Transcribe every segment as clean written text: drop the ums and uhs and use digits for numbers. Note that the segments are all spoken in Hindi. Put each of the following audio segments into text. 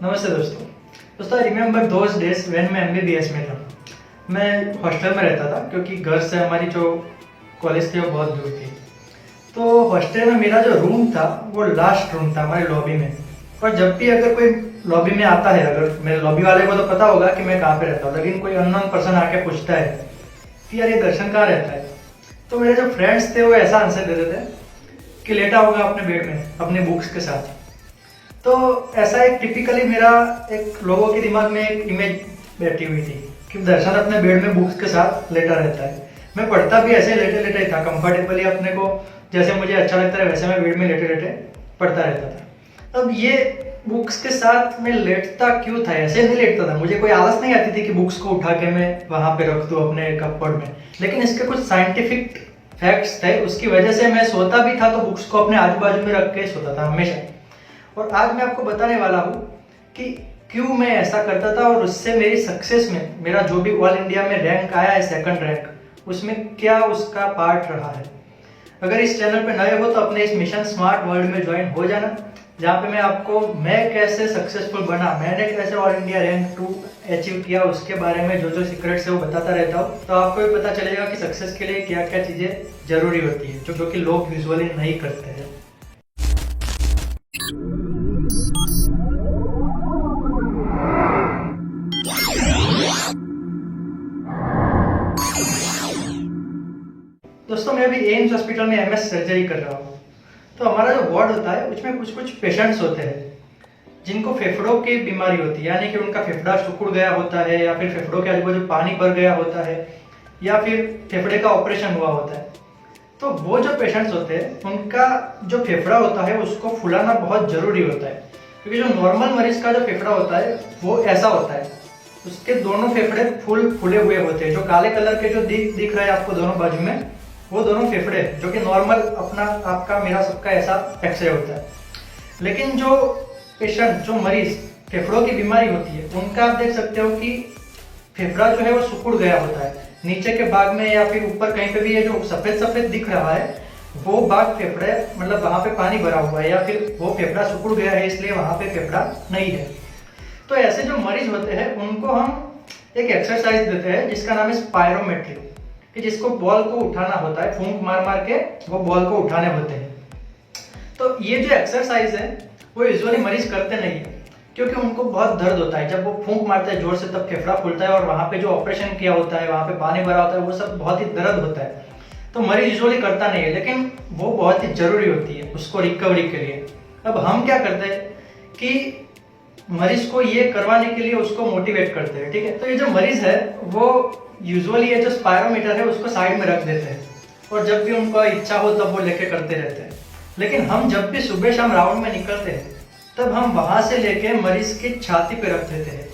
नमस्ते दोस्तों, I remember those days when मैं एमबीबीएस में था। मैं हॉस्टल में रहता था क्योंकि घर से हमारी जो कॉलेज थी वो बहुत दूर थी। तो हॉस्टल में मेरा जो रूम था वो लास्ट रूम था हमारे लॉबी में। और जब भी अगर कोई लॉबी में आता है, अगर मेरे लॉबी वाले को तो पता होगा कि मैं कहाँ पे रहता हूँ, लेकिन कोई अननोन पर्सन आके पूछता है कि यार ये दर्शन कहाँ रहता है, तो मेरे जो फ्रेंड्स थे वो ऐसा आंसर दे देते थे कि लेटा होगा अपने बेड में अपने बुक्स के साथ। तो ऐसा एक टिपिकली मेरा एक लोगों के दिमाग में एक इमेज बैठी हुई थी कि दर्शन अपने बेड में बुक्स के साथ लेटा रहता है। मैं पढ़ता भी ऐसे लेटे लेटे ही था, कंफर्टेबली अपने को जैसे मुझे अच्छा लगता है वैसे मैं बेड में लेटे लेटे पढ़ता रहता था। अब ये बुक्स के साथ मैं लेटता क्यों था, ऐसे नहीं लेटता था, मुझे कोई आलस नहीं आती थी कि बुक्स को उठा के मैं वहां पे रख दूं अपने कपबोर्ड में। लेकिन इसके कुछ साइंटिफिक फैक्ट्स थे, उसकी वजह से मैं सोता भी था तो बुक्स को अपने आजू बाजू में रख के सोता था हमेशा। और आज मैं आपको बताने वाला हूँ कि क्यों मैं ऐसा करता था और उससे मेरी सक्सेस में, मेरा जो भी ऑल इंडिया में रैंक आया है, सेकंड रैंक, उसमें क्या उसका पार्ट रहा है। अगर इस चैनल पे नए हो तो अपने इस मिशन स्मार्ट वर्ल्ड में ज्वाइन हो जाना, जहाँ पे मैं आपको मैं कैसे सक्सेसफुल बना, मैंने कैसे ऑल इंडिया रैंक 2 अचीव किया, उसके बारे में जो जो सीक्रेट्स है वो बताता रहता हूँ। तो आपको भी पता चलेगा कि सक्सेस के लिए क्या क्या चीज़ें जरूरी होती है जो कि लोग यूजुअली नहीं करते हैं। दोस्तों, मैं अभी एम्स हॉस्पिटल में एमएस सर्जरी कर रहा हूँ। तो हमारा जो वार्ड होता है उसमें कुछ कुछ पेशेंट्स होते हैं जिनको फेफड़ों की बीमारी होती है, यानी कि उनका फेफड़ा सिकुड़ गया होता है, या फिर फेफड़ों के आजू बाजू पानी भर गया होता है, या फिर फेफड़े का ऑपरेशन हुआ होता है। तो वो जो पेशेंट्स होते हैं उनका जो फेफड़ा होता है उसको फुलाना बहुत जरूरी होता है, क्योंकि जो नॉर्मल मरीज का जो फेफड़ा होता है वो ऐसा होता है, उसके दोनों फेफड़े फुले हुए होते हैं। जो काले कलर के जो दिख रहे हैं आपको दोनों बाजू में, वो दोनों फेफड़े जो कि नॉर्मल अपना आपका मेरा सबका ऐसा एक्सरे होता है। लेकिन जो पेशेंट, जो मरीज फेफड़ों की बीमारी होती है, उनका आप देख सकते हो कि फेफड़ा जो है वो सिकुड़ गया होता है नीचे के भाग में, या फिर ऊपर कहीं पे भी ये जो सफेद सफेद दिख रहा है वो भाग फेफड़े, मतलब वहां पे पानी भरा हुआ है, या फिर वो फेफड़ा सिकुड़ गया है इसलिए वहां पे फेफड़ा नहीं है। तो ऐसे जो मरीज होते हैं उनको हम एक एक्सरसाइज देते हैं जिसका नाम है स्पायरोमेट्री, कि जिसको बॉल को उठाना होता है, फूंक मार मार के वो बॉल को उठाने होते हैं। तो ये जो एक्सरसाइज है वो यूजुअली मरीज करते नहीं है, क्योंकि उनको बहुत दर्द होता है। जब वो फूंक मारते हैं जोर से तब फेफड़ा फूलता है, और वहां पे जो ऑपरेशन किया होता है, वहां पे पानी भरा होता है, वो सब बहुत ही दर्द होता है। तो मरीज यूजुअली करता नहीं है, लेकिन वो बहुत ही जरूरी होती है उसको रिकवरी के लिए। अब हम क्या करते हैं कि मरीज को ये करवाने के लिए उसको मोटिवेट करते हैं, ठीक है। तो ये जो मरीज है वो यूजुअली ये जो स्पायरोमीटर है उसको साइड में रख देते हैं, और जब भी उनको इच्छा हो तब वो लेके करते रहते हैं। लेकिन हम जब भी सुबह शाम राउंड में निकलते हैं तब हम वहां से लेके मरीज की छाती पे रख देते हैं।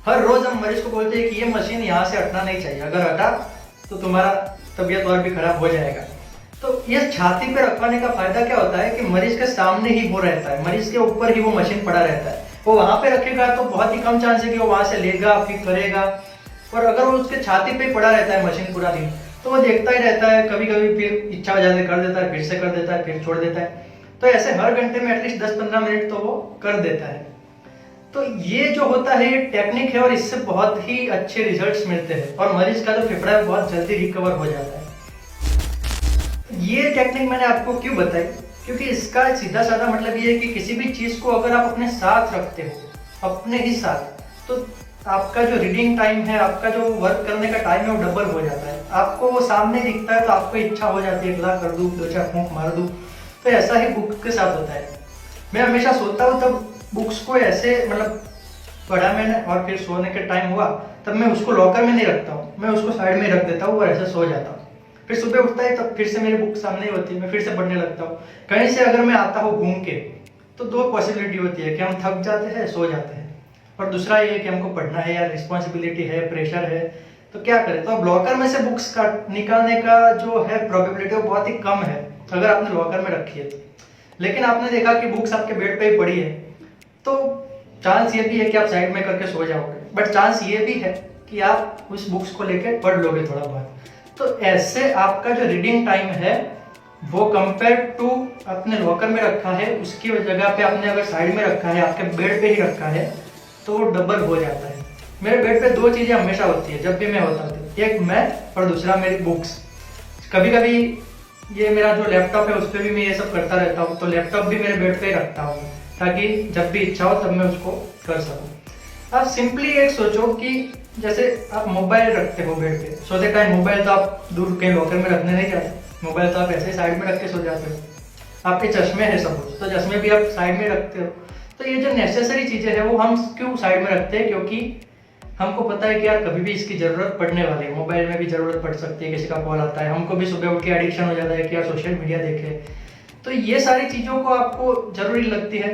हर रोज हम मरीज को बोलते हैं कि ये मशीन यहाँ से हटना नहीं चाहिए, अगर हटा तो तुम्हारा तबीयत और भी खराब हो जाएगा। तो ये छाती पे रखवाने का फायदा क्या होता है कि मरीज के सामने ही वो रहता है, मरीज के ऊपर ही वो मशीन पड़ा रहता है। वो वहां पे रखेगा तो बहुत ही कम चांस है कि वो वहां से लेगा फिर करेगा, और अगर वो उसके छाती पे पड़ा रहता है मशीन पूरा दिन, तो वो देखता ही रहता है, कभी कभी फिर इच्छा हो जाती है कर देता है, फिर से कर देता है, फिर छोड़ देता है। तो ऐसे हर घंटे में एटलीस्ट 10-15 मिनट तो वो कर देता है। तो ये जो होता है ये टेक्निक है, और इससे बहुत ही अच्छे रिजल्ट्स मिलते हैं, और मरीज का जो फेफड़ा है बहुत जल्दी रिकवर हो जाता है। ये टेक्निक मैंने आपको क्यों बताई, क्योंकि इसका सीधा साधा मतलब ये है कि किसी भी चीज को अगर आप अपने साथ रखते हो, अपने ही साथ, तो आपका जो रीडिंग टाइम है, आपका जो वर्क करने का टाइम है वो डबल हो जाता है। आपको वो सामने दिखता है तो आपको इच्छा हो जाती है ला कर दूं, 2-4 फूंक मार दूं। तो ऐसा ही बुक के साथ होता है। मैं हमेशा सोता हूँ तब बुक्स को ऐसे, मतलब पढ़ा मैंने और फिर सोने के टाइम हुआ तब मैं उसको लॉकर में नहीं रखता हूँ, मैं उसको साइड में रख देता हूँ और ऐसे सो जाता हूँ। फिर सुबह उठता है तब फिर से मेरी बुक सामने ही होती है, मैं फिर से पढ़ने लगता हूँ। कहीं से अगर मैं आता हूँ घूम के तो 2 पॉसिबिलिटी होती है कि हम थक जाते हैं, सो जाते हैं, और दूसरा ये कि हमको पढ़ना है या रिस्पॉन्सिबिलिटी है, प्रेशर है, तो क्या करें। तो अब लॉकर में से बुक्स का निकालने का जो है प्रोबेबिलिटी वो बहुत ही कम है अगर आपने लॉकर में रखी है तो। लेकिन आपने देखा कि बुक्स आपके बेड पे ही पड़ी है तो चांस ये भी है कि आप साइड में करके सो जाओगे, बट चांस ये भी है कि आप उस बुक्स को लेके पढ़ लोगे थोड़ा बहुत। तो ऐसे आपका जो रीडिंग टाइम है वो कंपेयर टू अपने लॉकर में रखा है उसकी जगह पे आपने अगर साइड में रखा है, आपके बेड पे ही रखा है, तो वो डबल हो जाता है। मेरे बेड पे 2 चीज़ें हमेशा होती है जब भी मैं होता हूँ, एक मैं और दूसरा मेरी बुक्स। कभी कभी ये मेरा जो लैपटॉप है उस पर भी मैं ये सब करता रहता हूँ, तो लैपटॉप भी मेरे बेड पे ही रखता हूँ ताकि जब भी इच्छा हो तब मैं उसको कर सकूँ। आप सिंपली एक सोचो कि जैसे आप मोबाइल रखते हो बेड पे, सोते टाइम मोबाइल तो आप दूर कहीं लॉकर में रखने नहीं जाते, मोबाइल तो आप ऐसे ही साइड में रख के सो जाते हो। आपके चश्मे है सपोज, तो चश्मे भी आप साइड में रखते हो। तो ये जो नेसेसरी चीज़ें हैं वो हम क्यों साइड में रखते हैं, क्योंकि हमको पता है कि यार कभी भी इसकी ज़रूरत पड़ने वाली है। मोबाइल में भी ज़रूरत पड़ सकती है, किसी का कॉल आता है, हमको भी सुबह उठ के एडिक्शन हो जाता है कि यार सोशल मीडिया देखे। तो ये सारी चीज़ों को आपको ज़रूरी लगती है,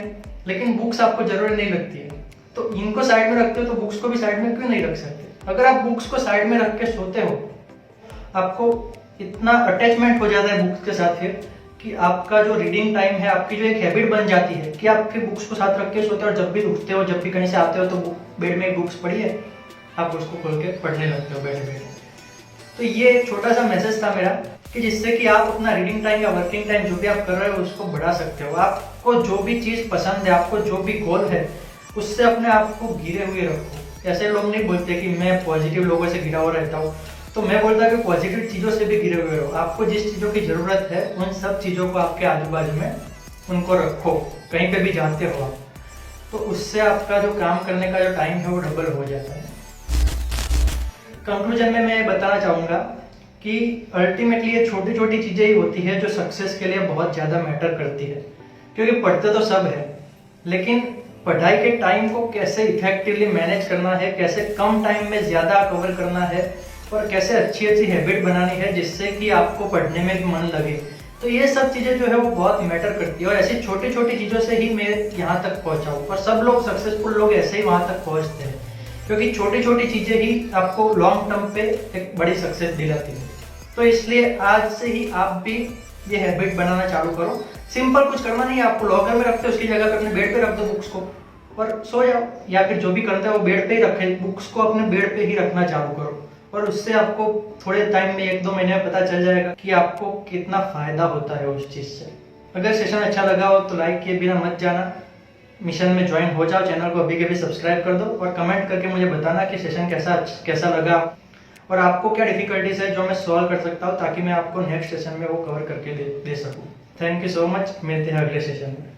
लेकिन बुक्स आपको ज़रूरी नहीं लगती है। तो इनको साइड में रखते हो तो बुक्स को भी साइड में क्यों नहीं रख सकते। अगर आप बुक्स को साइड में रख के सोते हो, आपको इतना अटैचमेंट हो जाता है बुक्स के साथ फिर कि आपका जो रीडिंग टाइम है, आपकी जो एक हैबिट बन जाती है कि आप फिर बुक्स को साथ रख के सोते हो, और जब भी उठते हो, जब भी कहीं से आते हो तो बेड में एक बुक्स पड़ी है, आप उसको खोल के पढ़ने लगते हो बैठे बैठे। तो ये एक छोटा सा मैसेज था मेरा कि जिससे कि आप अपना रीडिंग टाइम या वर्किंग टाइम जो भी आप कर रहे हो उसको बढ़ा सकते हो। आपको जो भी चीज़ पसंद है, आपको जो भी गोल है, उससे अपने आप को घिरे हुए रखो। ऐसे लोग नहीं बोलते कि मैं पॉजिटिव लोगों से घिरा हुआ रहता हूँ, तो मैं बोलता हूँ कि पॉजिटिव चीज़ों से भी घिरे हुए रहो। आपको जिस चीज़ों की ज़रूरत है उन सब चीज़ों को आपके आजू बाजू में उनको रखो, कहीं पे भी जाते हो आप, तो उससे आपका जो काम करने का जो टाइम है वो डबल हो जाता है। कंक्लूजन में मैं बताना चाहूँगा कि अल्टीमेटली ये छोटी छोटी चीज़ें ही होती है जो सक्सेस के लिए बहुत ज़्यादा मैटर करती है। क्योंकि पढ़ते तो सब है, लेकिन पढ़ाई के टाइम को कैसे इफेक्टिवली मैनेज करना है, कैसे कम टाइम में ज़्यादा कवर करना है, और कैसे अच्छी अच्छी हैबिट बनानी है जिससे कि आपको पढ़ने में भी मन लगे, तो ये सब चीज़ें जो है वो बहुत मैटर करती है। और ऐसी छोटी छोटी चीज़ों से ही मैं यहाँ तक पहुँचा हूँ, और सब लोग सक्सेसफुल लोग ऐसे ही वहाँ तक पहुँचते हैं, क्योंकि छोटी छोटी चीज़ें ही आपको लॉन्ग टर्म पे एक बड़ी सक्सेस दिलाती है। तो इसलिए आज से ही आप भी ये हैबिट बनाना चालू करो। सिंपल कुछ करना नहीं है आपको, लॉकर में रखते हो उसकी जगह पे अपने बेड पे रख दो बुक्स को और सो जाओ, या फिर जो भी करते हो वो बेड पे ही रखे, बुक्स को अपने बेड पे ही रखना चालू करो। और उससे आपको थोड़े टाइम में 1-2 महीने में पता चल जाएगा कि आपको कितना फायदा होता है उस चीज़ से। अगर सेशन अच्छा लगा हो तो लाइक किए बिना मत जाना, मिशन में ज्वाइन हो जाओ, चैनल को अभी के भी सब्सक्राइब कर दो, और कमेंट करके मुझे बताना कि सेशन कैसा लगा और आपको क्या डिफिकल्टीज है जो मैं सॉल्व कर सकता हूँ, ताकि मैं आपको नेक्स्ट सेशन में वो कवर करके दे सकूँ। थैंक यू सो मच, मिलते हैं अगले सेशन में।